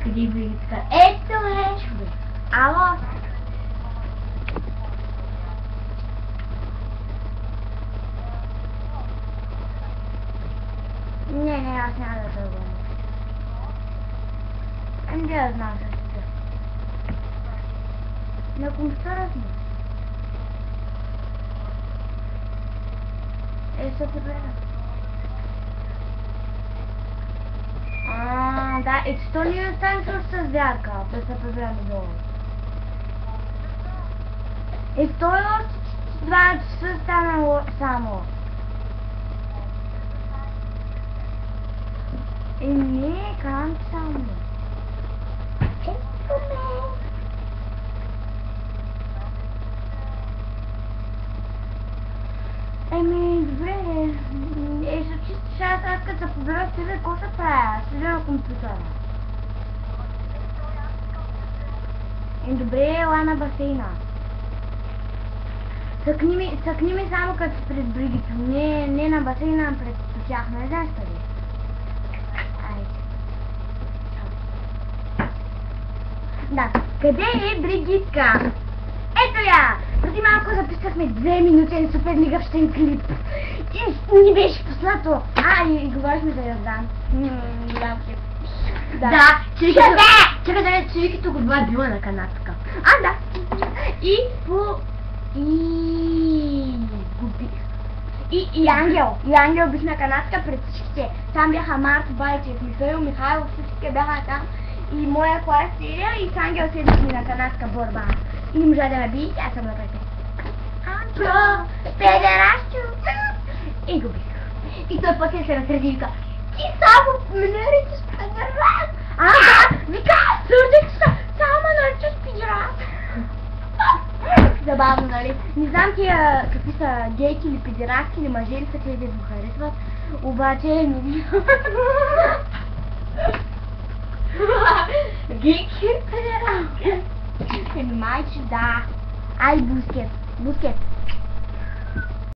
Къде Бригитка? Ето е! Ало? Не, аз няма да тръгвам. Ами да знам също. На компютъра сме. Ще се гледа. Да, що ни е станчил с вярка, да се приберем долу. Що е още 2 часа станало само? Не, кам само. Ето ме. Добре. За чисто час аз като се побера с тебе, какво се правя? Седя на компютъра. Добре, ела на басейна. Цъкни ми само като пред Бригито. Не на басейна, а пред тях. Не знаеш къде? Айде. Да, къде е Бригитка? Ето я! Преди малко записахме 2 минутен супер мигавщен клип. И ни беше пуснато. И говорихме за Йордан. Голям клип. Да, Чирикито го била на канатка. Да. И Ангел бих на канатка пред всичките. Там бяха Марко, Байчев, Михаил, Михайлов, всички бяха там. И моя клас седя и с Ангел седихме на канатка борба. И не можа да ме би, аз съм напред. Ангел, педерастю! И го бих. И той после се разсреди и вика: ти само ме наричаш педераст! Да, вика, сърдих се, само ме наричаш педераст! Забавно, нали? Не знам тия какви са гейки или педерасти или мъже ли са тези да го харесват, обаче не гейки педерасти. Майче, да. Бускет.